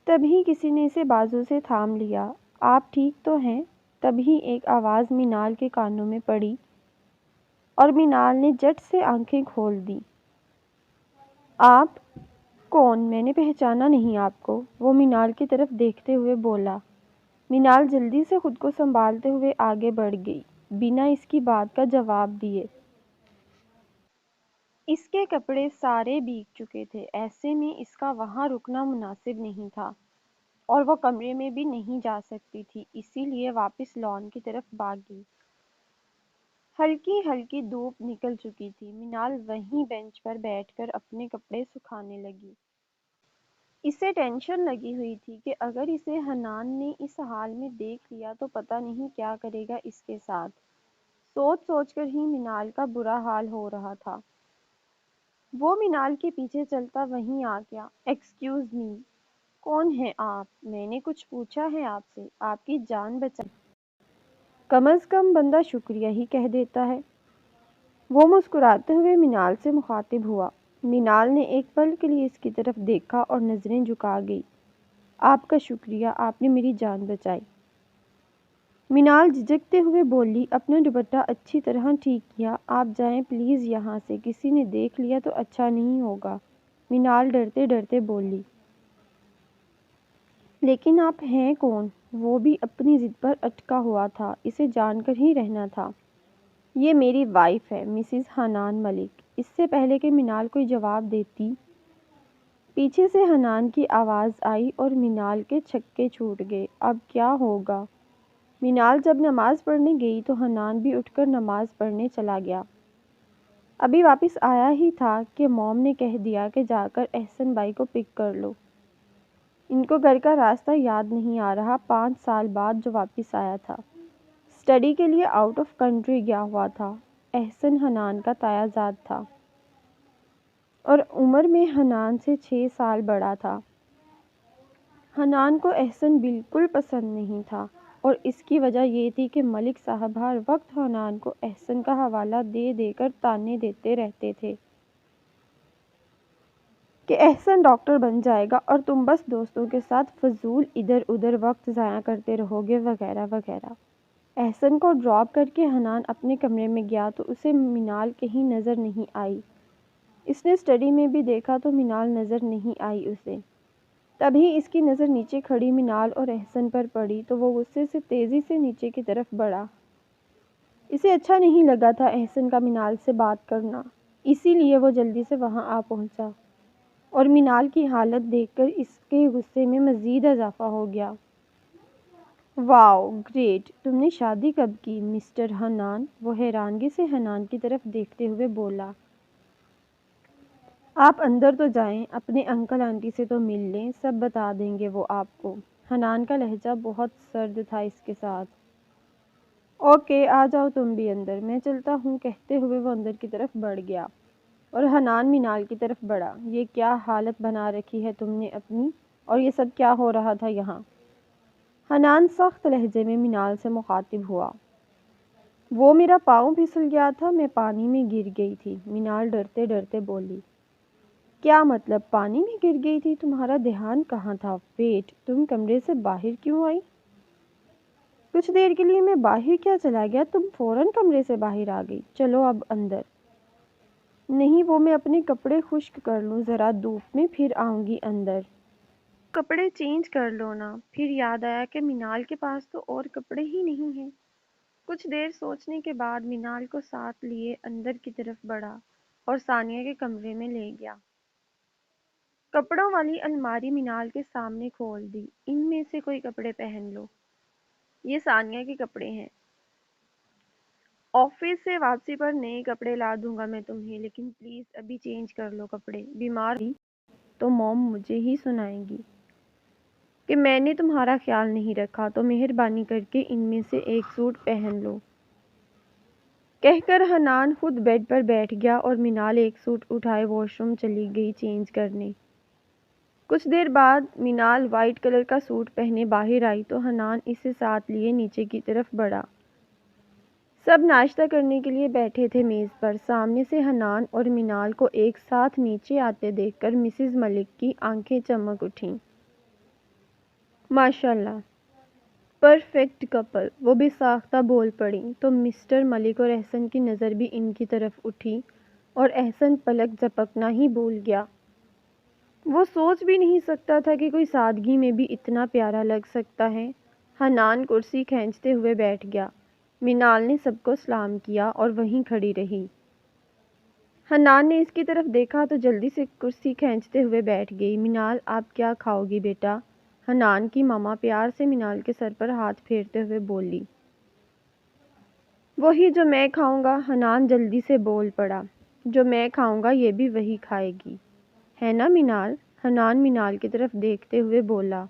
S1: تبھی کسی نے اسے بازو سے تھام لیا۔ آپ ٹھیک تو ہیں؟ تبھی ایک آواز منال کے کانوں میں پڑی اور منال نے جھٹ سے آنکھیں کھول دیں۔ آپ کون؟ میں نے پہچانا نہیں آپ کو، وہ منال کی طرف دیکھتے ہوئے بولا۔ منال جلدی سے خود کو سنبھالتے ہوئے آگے بڑھ گئی، بنا اس کی بات کا جواب دیے۔ اس کے کپڑے سارے بھیگ چکے تھے، ایسے میں اس کا وہاں رکنا مناسب نہیں تھا اور وہ کمرے میں بھی نہیں جا سکتی تھی، اسی لیے واپس لان کی طرف بھاگ گئی۔ ہلکی ہلکی دھوپ نکل چکی تھی۔ منال وہیں بینچ پر بیٹھ کر اپنے کپڑے سکھانے لگی۔ اسے ٹینشن لگی ہوئی تھی کہ اگر اسے حنان نے اس حال میں دیکھ لیا تو پتہ نہیں کیا کرے گا اس کے ساتھ۔ سوچ سوچ کر ہی منال کا برا حال ہو رہا تھا۔ وہ منال کے پیچھے چلتا وہیں آ گیا۔ ایکسکیوز می، کون ہیں آپ؟ میں نے کچھ پوچھا ہے آپ سے، آپ کی جان بچائی۔ کم از کم بندہ شکریہ ہی کہہ دیتا ہے۔ وہ مسکراتے ہوئے منال سے مخاطب ہوا۔ منال نے ایک پل کے لیے اس کی طرف دیکھا اور نظریں جھکا گئی۔ آپ کا شکریہ، آپ نے میری جان بچائی۔ منال جھجکتے ہوئے بولی، اپنا دوپٹہ اچھی طرح ٹھیک کیا، آپ جائیں پلیز یہاں سے، کسی نے دیکھ لیا تو اچھا نہیں ہوگا۔ منال ڈرتے ڈرتے بولی۔ لیکن آپ ہیں کون؟ وہ بھی اپنی ضد پر اٹکا ہوا تھا، اسے جان کر ہی رہنا تھا۔ یہ میری وائف ہے، مسز حنان ملک۔ اس سے پہلے کہ منال کوئی جواب دیتی، پیچھے سے حنان کی آواز آئی اور منال کے چھکے چھوٹ گئے۔ اب کیا ہوگا؟ منال جب نماز پڑھنے گئی تو حنان بھی اٹھ کر نماز پڑھنے چلا گیا۔ ابھی واپس آیا ہی تھا کہ موم نے کہہ دیا کہ جا کر احسن بھائی کو پک کر لو۔ ان کو گھر کا راستہ یاد نہیں آ رہا۔ 5 سال بعد جو واپس آیا تھا، اسٹڈی کے لیے آؤٹ آف کنٹری گیا ہوا تھا۔ احسن حنان کا تایا زاد تھا اور عمر میں حنان سے 6 سال بڑا تھا۔ حنان کو احسن بالکل پسند نہیں تھا اور اس کی وجہ یہ تھی کہ ملک صاحب ہر وقت حنان کو احسن کا حوالہ دے دے کر طعنے دیتے رہتے تھے کہ احسن ڈاکٹر بن جائے گا اور تم بس دوستوں کے ساتھ فضول ادھر ادھر وقت ضائع کرتے رہو گے وغیرہ وغیرہ۔ احسن کو ڈراپ کر کے حنان اپنے کمرے میں گیا تو اسے منال کہیں نظر نہیں آئی۔ اس نے اسٹڈی میں بھی دیکھا تو منال نظر نہیں آئی اسے۔ تبھی اس کی نظر نیچے کھڑی منال اور احسن پر پڑی تو وہ غصے سے تیزی سے نیچے کی طرف بڑھا۔ اسے اچھا نہیں لگا تھا احسن کا منال سے بات کرنا، اسی لیے وہ جلدی سے وہاں آ پہنچا اور منال کی حالت دیکھ کر اس کے غصے میں مزید اضافہ ہو گیا۔ واؤ گریٹ، تم نے شادی کب کی مسٹر حنان؟ وہ حیرانگی سے حنان کی طرف دیکھتے ہوئے بولا۔ آپ اندر تو جائیں، اپنے انکل آنٹی سے تو مل لیں، سب بتا دیں گے وہ آپ کو۔ حنان کا لہجہ بہت سرد تھا اس کے ساتھ۔ اوکے، آ جاؤ تم بھی اندر، میں چلتا ہوں، کہتے ہوئے وہ اندر کی طرف بڑھ گیا اور حنان منال کی طرف بڑھا۔ یہ کیا حالت بنا رکھی ہے تم نے اپنی، اور یہ سب کیا ہو رہا تھا یہاں؟ حنان سخت لہجے میں منال سے مخاطب ہوا۔ وہ میرا پاؤں پھسل گیا تھا، میں پانی میں گر گئی تھی، منال ڈرتے ڈرتے بولی۔ کیا مطلب پانی میں گر گئی تھی؟ تمہارا دھیان کہاں تھا؟ ویٹ، تم کمرے سے باہر کیوں آئی؟ کچھ دیر کے لیے میں باہر کیا چلا گیا، تم فوراً کمرے سے باہر آ گئی، چلو اب اندر۔ نہیں، وہ میں اپنے کپڑے خشک کر لوں ذرا دھوپ میں، پھر آؤں گی اندر۔ کپڑے چینج کر لو نا۔ پھر یاد آیا کہ مینال کے پاس تو اور کپڑے ہی نہیں ہیں۔ کچھ دیر سوچنے کے بعد مینال کو ساتھ لیے اندر کی طرف بڑھا اور ثانیہ کے کمرے میں لے گیا۔ کپڑوں والی الماری مینال کے سامنے کھول دی۔ ان میں سے کوئی کپڑے پہن لو، یہ ثانیہ کے کپڑے ہیں۔ آفس سے واپسی پر نئے کپڑے لا دوں گا میں تمہیں، لیکن پلیز ابھی چینج کر لو کپڑے۔ بیمار ہوئی تو موم مجھے ہی سنائے گی کہ میں نے تمہارا خیال نہیں رکھا، تو مہربانی کر کے ان میں سے ایک سوٹ پہن لو۔ کہہ کر حنان خود بیڈ پر بیٹھ گیا اور مینال ایک سوٹ اٹھائے واش روم چلی گئی چینج کرنے۔ کچھ دیر بعد مینال وائٹ کلر کا سوٹ پہنے باہر آئی تو حنان اسے ساتھ لیے نیچے کی طرف بڑھا۔ سب ناشتہ کرنے کے لیے بیٹھے تھے میز پر۔ سامنے سے حنان اور مینال کو ایک ساتھ نیچے آتے دیکھ کر مسز ملک کی آنکھیں چمک اٹھیں۔ ماشاءاللہ، پرفیکٹ کپل، وہ بے ساختہ بول پڑیں تو مسٹر ملک اور احسن کی نظر بھی ان کی طرف اٹھی اور احسن پلک جھپکنا ہی بھول گیا۔ وہ سوچ بھی نہیں سکتا تھا کہ کوئی سادگی میں بھی اتنا پیارا لگ سکتا ہے۔ حنان کرسی کھینچتے ہوئے بیٹھ گیا۔ مینال نے سب کو سلام کیا اور وہیں کھڑی رہی۔ حنان نے اس کی طرف دیکھا تو جلدی سے کرسی کھینچتے ہوئے بیٹھ گئی۔ مینال، آپ کیا کھاؤ گی بیٹا؟ حنان کی ماما پیار سے مینال کے سر پر ہاتھ پھیرتے ہوئے بولی۔ وہی جو میں کھاؤں گا، حنان جلدی سے بول پڑا۔ جو میں کھاؤں گا یہ بھی وہی کھائے گی، ہے نا مینال؟ حنان مینال کی طرف دیکھتے ہوئے بولا۔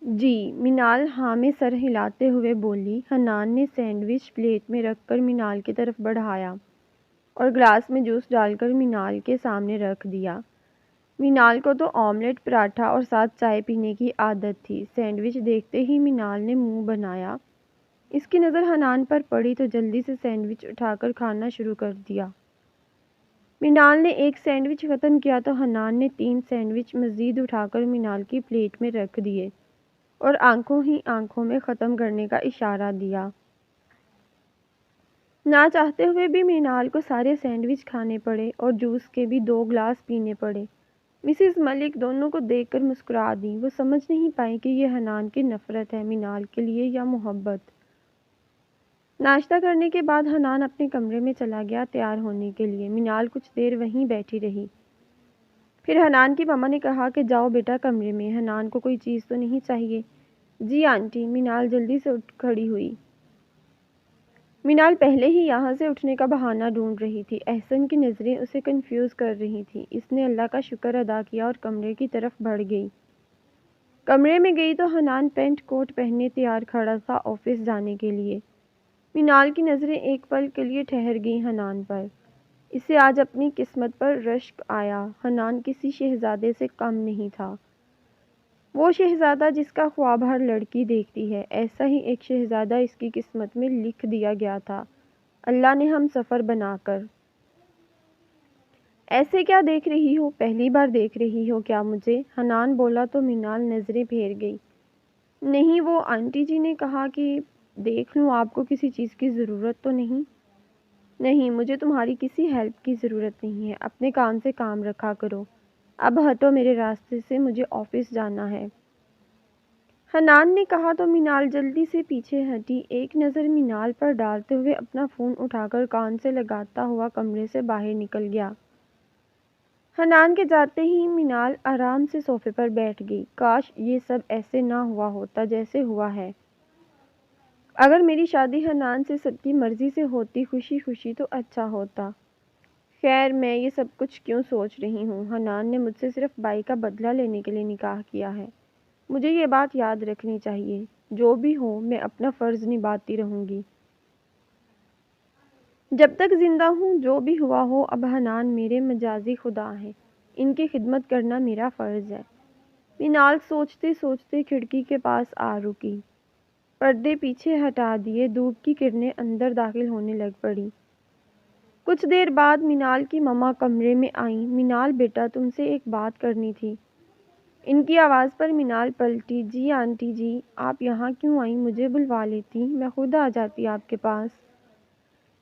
S1: جی، مینال ہاں میں سر ہلاتے ہوئے بولی۔ حنان نے سینڈوچ پلیٹ میں رکھ کر مینال کی طرف بڑھایا اور گلاس میں جوس ڈال کر مینال کے سامنے رکھ دیا۔ مینال کو تو آملیٹ، پراٹھا اور ساتھ چائے پینے کی عادت تھی۔ سینڈوچ دیکھتے ہی مینال نے منہ بنایا۔ اس کی نظر حنان پر پڑی تو جلدی سے سینڈوچ اٹھا کر کھانا شروع کر دیا۔ مینال نے ایک سینڈوچ ختم کیا تو حنان نے 3 سینڈوچ مزید اٹھا کر مینال کی پلیٹ میں رکھ دیے اور آنکھوں ہی آنکھوں میں ختم کرنے کا اشارہ دیا۔ نہ چاہتے ہوئے بھی مینال کو سارے سینڈوچ کھانے پڑے اور جوس کے بھی 2 گلاس پینے پڑے۔ مسز ملک دونوں کو دیکھ کر مسکرا دیں۔ وہ سمجھ نہیں پائی کہ یہ حنان کی نفرت ہے مینال کے لیے یا محبت۔ ناشتہ کرنے کے بعد حنان اپنے کمرے میں چلا گیا تیار ہونے کے لیے۔ مینال کچھ دیر وہیں بیٹھی رہی۔ پھر حنان کی ماما نے کہا کہ جاؤ بیٹا کمرے میں، حنان کو کوئی چیز تو نہیں چاہیے؟ جی آنٹی، مینال جلدی سے اٹھ کھڑی ہوئی۔ مینال پہلے ہی یہاں سے اٹھنے کا بہانہ ڈھونڈ رہی تھی۔ احسن کی نظریں اسے کنفیوز کر رہی تھیں۔ اس نے اللہ کا شکر ادا کیا اور کمرے کی طرف بڑھ گئی۔ کمرے میں گئی تو حنان پینٹ کوٹ پہنے تیار کھڑا تھا آفس جانے کے لیے۔ مینال کی نظریں ایک پل کے لیے ٹھہر گئیں حنان پر۔ اسے آج اپنی قسمت پر رشک آیا۔ حنان کسی شہزادے سے کم نہیں تھا۔ وہ شہزادہ جس کا خواب ہر لڑکی دیکھتی ہے، ایسا ہی ایک شہزادہ اس کی قسمت میں لکھ دیا گیا تھا اللہ نے ہم سفر بنا کر۔ ایسے کیا دیکھ رہی ہو؟ پہلی بار دیکھ رہی ہو کیا مجھے؟ حنان بولا تو مینال نظریں پھیر گئی۔ نہیں، وہ آنٹی جی نے کہا کہ دیکھ لوں، آپ کو کسی چیز کی ضرورت تو نہیں؟ نہیں، مجھے تمہاری کسی ہیلپ کی ضرورت نہیں ہے، اپنے کام سے کام رکھا کرو۔ اب ہٹو میرے راستے سے، مجھے آفس جانا ہے۔ حنان نے کہا تو مینال جلدی سے پیچھے ہٹی۔ ایک نظر مینال پر ڈالتے ہوئے اپنا فون اٹھا کر کان سے لگاتا ہوا کمرے سے باہر نکل گیا۔ حنان کے جاتے ہی مینال آرام سے صوفے پر بیٹھ گئی۔ کاش یہ سب ایسے نہ ہوا ہوتا جیسے ہوا ہے۔ اگر میری شادی حنان سے سب کی مرضی سے ہوتی خوشی خوشی تو اچھا ہوتا۔ خیر، میں یہ سب کچھ کیوں سوچ رہی ہوں؟ حنان نے مجھ سے صرف بائی کا بدلہ لینے کے لیے نکاح کیا ہے۔ مجھے یہ بات یاد رکھنی چاہیے۔ جو بھی ہو، میں اپنا فرض نبھاتی رہوں گی۔ جب تک زندہ ہوں جو بھی ہوا ہو، اب حنان میرے مجازی خدا ہیں، ان کی خدمت کرنا میرا فرض ہے۔ مینال سوچتے سوچتے کھڑکی کے پاس آ رکی۔ پردے پیچھے ہٹا دیے، دھوپ کی کرنیں اندر داخل ہونے لگ پڑیں۔ کچھ دیر بعد مینال کی ماما کمرے میں آئیں۔ مینال بیٹا، تم سے ایک بات کرنی تھی۔ ان کی آواز پر مینال پلٹی۔ جی آنٹی جی، آپ یہاں کیوں آئیں؟ مجھے بلوا لیتی، میں خود آ جاتی آپ کے پاس۔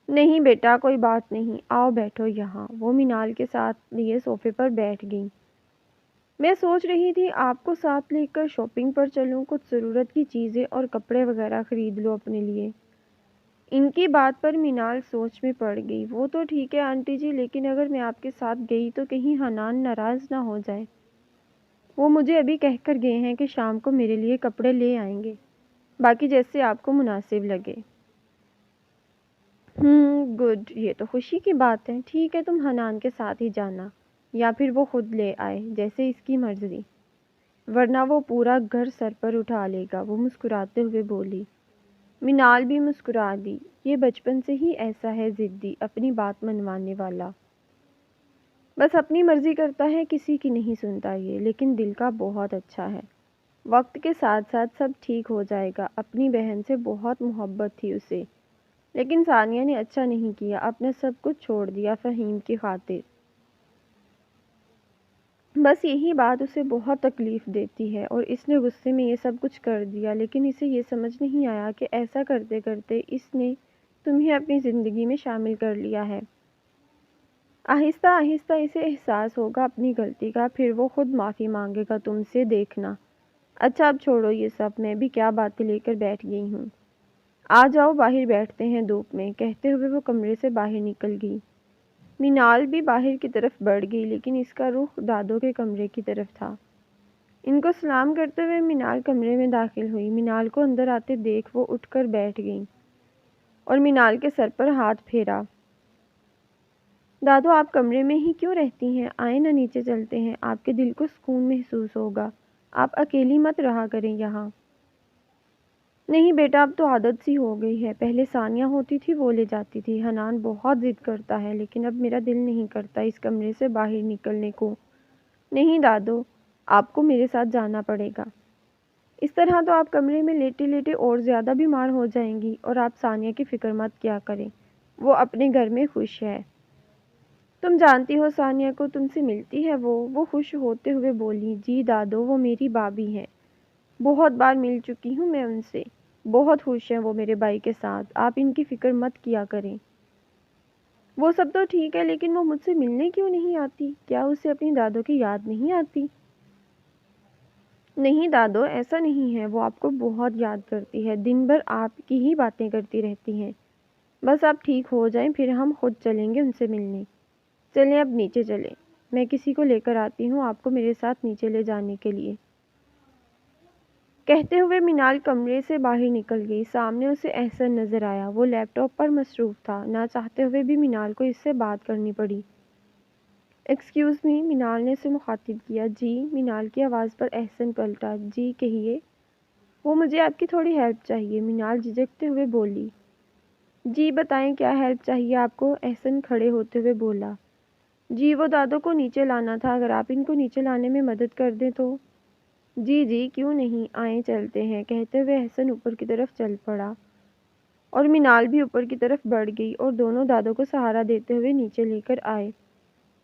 S1: نہیں بیٹا، کوئی بات نہیں، آؤ بیٹھو یہاں۔ وہ مینال کے ساتھ لیے صوفے پر بیٹھ گئی۔ میں سوچ رہی تھی آپ کو ساتھ لے کر شاپنگ پر چلوں، کچھ ضرورت کی چیزیں اور کپڑے وغیرہ خرید لو اپنے لیے۔ ان کی بات پر مینال سوچ میں پڑ گئی۔ وہ تو ٹھیک ہے آنٹی جی، لیکن اگر میں آپ کے ساتھ گئی تو کہیں حنان ناراض نہ ہو جائے۔ وہ مجھے ابھی کہہ کر گئے ہیں کہ شام کو میرے لیے کپڑے لے آئیں گے، باقی جیسے آپ کو مناسب لگے۔ گڈ، یہ تو خوشی کی بات ہے۔ ٹھیک ہے، تم حنان کے ساتھ ہی جانا یا پھر وہ خود لے آئے، جیسے اس کی مرضی، ورنہ وہ پورا گھر سر پر اٹھا لے گا، وہ مسکراتے ہوئے بولی۔ مینال بھی مسکرا دی۔ یہ بچپن سے ہی ایسا ہے، ضدی، اپنی بات منوانے والا، بس اپنی مرضی کرتا ہے، کسی کی نہیں سنتا یہ، لیکن دل کا بہت اچھا ہے۔ وقت کے ساتھ ساتھ سب ٹھیک ہو جائے گا۔ اپنی بہن سے بہت محبت تھی اسے، لیکن ثانیہ نے اچھا نہیں کیا، اپنا سب کچھ چھوڑ دیا فہیم کی خاطر۔ بس یہی بات اسے بہت تکلیف دیتی ہے، اور اس نے غصے میں یہ سب کچھ کر دیا، لیکن اسے یہ سمجھ نہیں آیا کہ ایسا کرتے کرتے اس نے تمہیں اپنی زندگی میں شامل کر لیا ہے۔ آہستہ آہستہ اسے احساس ہوگا اپنی غلطی کا، پھر وہ خود معافی مانگے گا تم سے، دیکھنا۔ اچھا اب چھوڑو یہ سب، میں بھی کیا باتیں لے کر بیٹھ گئی ہوں۔ آ جاؤ باہر بیٹھتے ہیں دھوپ میں، کہتے ہوئے وہ کمرے سے باہر نکل گئی۔ مینال بھی باہر کی طرف بڑھ گئی، لیکن اس کا رخ دادو کے کمرے کی طرف تھا۔ ان کو سلام کرتے ہوئے مینال کمرے میں داخل ہوئی۔ مینال کو اندر آتے دیکھ وہ اٹھ کر بیٹھ گئی اور مینال کے سر پر ہاتھ پھیرا۔ دادو آپ کمرے میں ہی کیوں رہتی ہیں؟ آئیں نہ نیچے چلتے ہیں، آپ کے دل کو سکون محسوس ہوگا، آپ اکیلی مت رہا کریں یہاں۔ نہیں بیٹا، اب تو عادت سی ہو گئی ہے، پہلے ثانیہ ہوتی تھی وہ لے جاتی تھی، حنان بہت ضد کرتا ہے، لیکن اب میرا دل نہیں کرتا اس کمرے سے باہر نکلنے کو۔ نہیں دادو، آپ کو میرے ساتھ جانا پڑے گا، اس طرح تو آپ کمرے میں لیٹے لیٹے اور زیادہ بیمار ہو جائیں گی، اور آپ ثانیہ کی فکر مت کیا کریں، وہ اپنے گھر میں خوش ہے۔ تم جانتی ہو ثانیہ کو، تم سے ملتی ہے وہ خوش ہوتے ہوئے بولی۔ جی دادو، وہ میری بابی ہیں، بہت بار مل چکی ہوں میں ان سے، بہت خوش ہیں وہ میرے بھائی کے ساتھ، آپ ان کی فکر مت کیا کریں۔ وہ سب تو ٹھیک ہے، لیکن وہ مجھ سے ملنے کیوں نہیں آتی؟ کیا اسے اپنی دادو کی یاد نہیں آتی؟ نہیں دادو، ایسا نہیں ہے، وہ آپ کو بہت یاد کرتی ہے، دن بھر آپ کی ہی باتیں کرتی رہتی ہیں۔ بس آپ ٹھیک ہو جائیں پھر ہم خود چلیں گے ان سے ملنے۔ چلیں اب نیچے چلیں، میں کسی کو لے کر آتی ہوں آپ کو میرے ساتھ نیچے لے جانے کے لیے۔ کہتے ہوئے مینال کمرے سے باہر نکل گئی۔ سامنے اسے احسن نظر آیا، وہ لیپ ٹاپ پر مصروف تھا، نہ چاہتے ہوئے بھی مینال کو اس سے بات کرنی پڑی۔ ایکسکیوز می، مینال نے اسے مخاطب کیا۔ جی، مینال کی آواز پر احسن پلٹا۔ جی کہیے۔ وہ مجھے آپ کی تھوڑی ہیلپ چاہیے، مینال جھجکتے ہوئے بولی۔ جی بتائیں کیا ہیلپ چاہیے آپ کو؟ احسن کھڑے ہوتے ہوئے بولا۔ جی وہ دادو کو نیچے لانا تھا، اگر آپ ان کو نیچے لانے میں مدد کر دیں تو۔ جی جی کیوں نہیں، آئیں چلتے ہیں، کہتے ہوئے احسن اوپر کی طرف چل پڑا اور مینال بھی اوپر کی طرف بڑھ گئی، اور دونوں دادو کو سہارا دیتے ہوئے نیچے لے کر آئے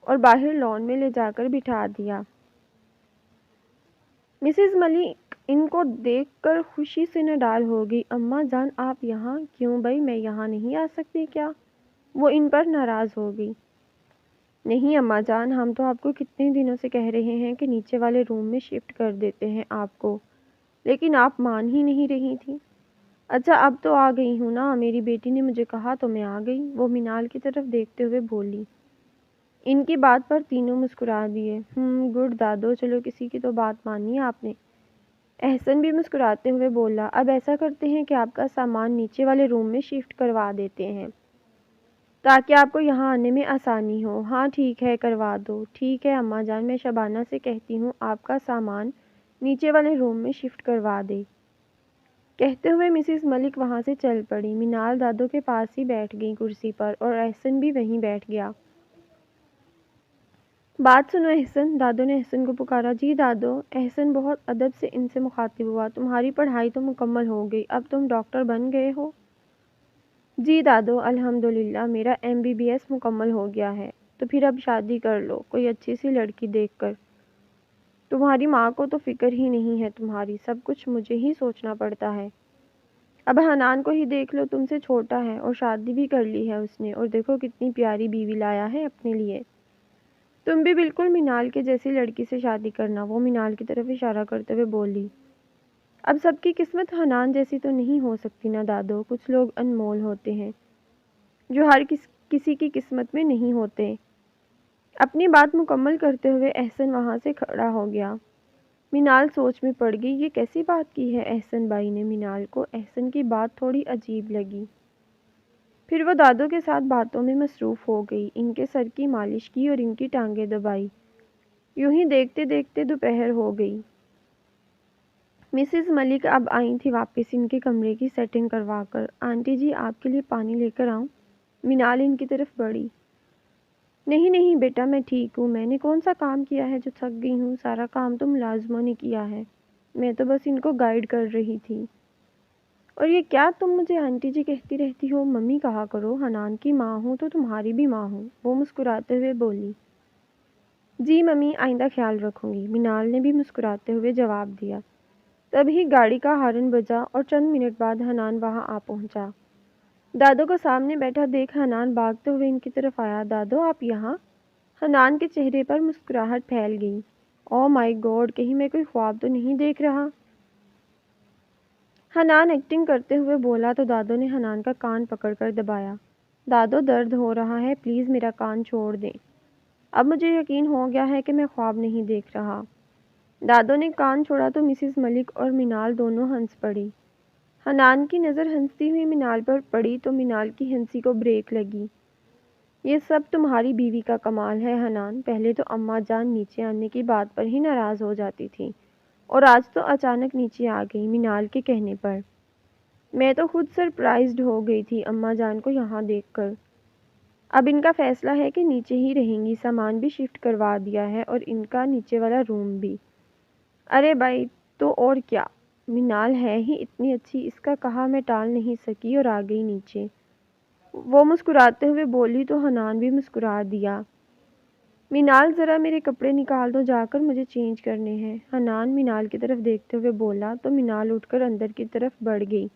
S1: اور باہر لان میں لے جا کر بٹھا دیا۔ مسز ملک ان کو دیکھ کر خوشی سے نڈال ہو گئی۔ اماں جان آپ یہاں؟ کیوں بھائی، میں یہاں نہیں آ سکتی کیا؟ وہ ان پر ناراض ہو گئی۔ نہیں اماں جان، ہم تو آپ کو کتنے دنوں سے کہہ رہے ہیں کہ نیچے والے روم میں شفٹ کر دیتے ہیں آپ کو، لیکن آپ مان ہی نہیں رہی تھی۔ اچھا اب تو آ گئی ہوں نا، میری بیٹی نے مجھے کہا تو میں آ گئی، وہ مینال کی طرف دیکھتے ہوئے بولی۔ ان کی بات پر تینوں مسکرا دیے۔ گڈ دادو، چلو کسی کی تو بات مانی ہے آپ نے۔ احسن بھی مسکراتے ہوئے بولا۔ اب ایسا کرتے ہیں کہ آپ کا سامان نیچے والے روم میں شفٹ کروا دیتے ہیں تاکہ آپ کو یہاں آنے میں آسانی ہو۔ ہاں ٹھیک ہے، کروا دو۔ ٹھیک ہے اماں جان، میں شبانہ سے کہتی ہوں آپ کا سامان نیچے والے روم میں شفٹ کروا دے۔ کہتے ہوئے مسز ملک وہاں سے چل پڑی۔ مینال دادو کے پاس ہی بیٹھ گئی کرسی پر، اور احسن بھی وہیں بیٹھ گیا۔ بات سنو احسن، دادو نے احسن کو پکارا۔ جی دادو، احسن بہت ادب سے ان سے مخاطب ہوا۔ تمہاری پڑھائی تو مکمل ہو گئی، اب تم ڈاکٹر بن گئے ہو؟ جی دادو، الحمدللہ میرا MBBS مکمل ہو گیا ہے، تو پھر اب شادی کر لو کوئی اچھی سی لڑکی دیکھ کر۔ تمہاری ماں کو تو فکر ہی نہیں ہے تمہاری، سب کچھ مجھے ہی سوچنا پڑتا ہے۔ اب حنان کو ہی دیکھ لو، تم سے چھوٹا ہے اور شادی بھی کر لی ہے اس نے، اور دیکھو کتنی پیاری بیوی لایا ہے اپنے لیے۔ تم بھی بالکل منال کے جیسی لڑکی سے شادی کرنا، وہ منال کی طرف اشارہ کرتے ہوئے بولی۔ اب سب کی قسمت حنان جیسی تو نہیں ہو سکتی نا دادو، کچھ لوگ انمول ہوتے ہیں جو ہر کسی کی قسمت میں نہیں ہوتے۔ اپنی بات مکمل کرتے ہوئے احسن وہاں سے کھڑا ہو گیا۔ منال سوچ میں پڑ گئی، یہ کیسی بات کی ہے احسن بھائی نے؟ منال کو احسن کی بات تھوڑی عجیب لگی۔ پھر وہ دادو کے ساتھ باتوں میں مصروف ہو گئی، ان کے سر کی مالش کی اور ان کی ٹانگیں دبائی۔ یوں ہی دیکھتے دیکھتے دوپہر ہو گئی۔ مسز ملک اب آئی تھی واپس ان کے کمرے کی سیٹنگ کروا کر۔ آنٹی جی آپ کے لیے پانی لے کر آؤں؟ منال ان کی طرف بڑھی۔ نہیں نہیں بیٹا، میں ٹھیک ہوں، میں نے کون سا کام کیا ہے جو تھک گئی ہوں، سارا کام تو ملازموں نے کیا ہے، میں تو بس ان کو گائیڈ کر رہی تھی۔ اور یہ کیا تم مجھے آنٹی جی کہتی رہتی ہو؟ ممی کہا کرو، حنان کی ماں ہوں تو تمہاری بھی ماں ہوں، وہ مسکراتے ہوئے بولی۔ جی ممی، آئندہ خیال رکھوں گی، منال نے بھی مسکراتے ہوئے جواب دیا۔ تبھی گاڑی کا ہارن بجا اور چند منٹ بعد حنان وہاں آ پہنچا۔ دادو کو سامنے بیٹھا دیکھ حنان بھاگتے ہوئے ان کی طرف آیا۔ دادو آپ یہاں؟ حنان کے چہرے پر مسکراہٹ پھیل گئی۔ او مائی گاڈ، کہیں میں کوئی خواب تو نہیں دیکھ رہا؟ حنان ایکٹنگ کرتے ہوئے بولا تو دادو نے حنان کا کان پکڑ کر دبایا۔ دادو درد ہو رہا ہے، پلیز میرا کان چھوڑ دیں۔ اب مجھے یقین ہو گیا ہے کہ میں خواب نہیں دیکھ رہا۔ دادو نے کان چھوڑا تو مسز ملک اور منال دونوں ہنس پڑی۔ حنان کی نظر ہنستی ہوئی منال پر پڑی تو منال کی ہنسی کو بریک لگی۔ یہ سب تمہاری بیوی کا کمال ہے حنان، پہلے تو اماں جان نیچے آنے کی بات پر ہی ناراض ہو جاتی تھی اور آج تو اچانک نیچے آ گئی منال کے کہنے پر۔ میں تو خود سرپرائزڈ ہو گئی تھی اماں جان کو یہاں دیکھ کر۔ اب ان کا فیصلہ ہے کہ نیچے ہی رہیں گی، سامان بھی شفٹ کروا دیا ہے اور ان کا نیچے والا روم بھی۔ ارے بھائی تو اور کیا، منال ہے ہی اتنی اچھی، اس کا کہا میں ٹال نہیں سکی اور آ گئی نیچے۔ وہ مسکراتے ہوئے بولی تو حنان بھی مسکرا دیا۔ منال ذرا میرے کپڑے نکال دو جا کر، مجھے چینج کرنے ہیں، حنان منال کی طرف دیکھتے ہوئے بولا تو منال اٹھ کر اندر کی طرف بڑھ گئی۔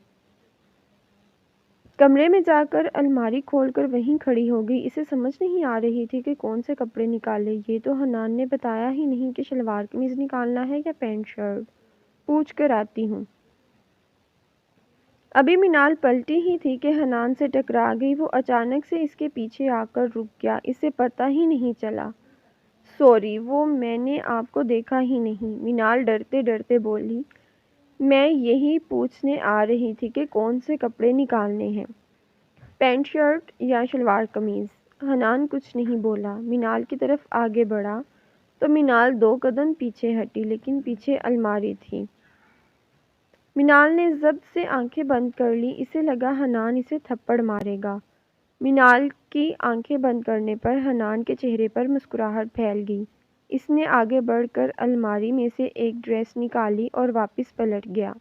S1: کمرے میں جا کر الماری کھول کر وہیں کھڑی ہو گئی۔ اسے سمجھ نہیں آ رہی تھی کہ کون سے کپڑے نکالے، یہ تو حنان نے بتایا ہی نہیں کہ شلوار قمیض نکالنا ہے یا پینٹ شرٹ، پوچھ کر آتی ہوں۔ ابھی منال پلٹی ہی تھی کہ حنان سے ٹکرا گئی، وہ اچانک سے اس کے پیچھے آ کر رک گیا، اسے پتہ ہی نہیں چلا۔ سوری، وہ میں نے آپ کو دیکھا ہی نہیں، منال ڈرتے ڈرتے بولی۔ میں یہی پوچھنے آ رہی تھی کہ کون سے کپڑے نکالنے ہیں، پینٹ شرٹ یا شلوار قمیض؟ حنان کچھ نہیں بولا، منال کی طرف آگے بڑھا تو منال 2 قدم پیچھے ہٹی، لیکن پیچھے الماری تھی۔ منال نے ضبط سے آنکھیں بند کر لی، اسے لگا حنان اسے تھپڑ مارے گا۔ منال کی آنکھیں بند کرنے پر حنان کے چہرے پر مسکراہٹ پھیل گئی۔ اس نے آگے بڑھ کر الماری میں سے ایک ڈریس نکالی اور واپس پلٹ گیا۔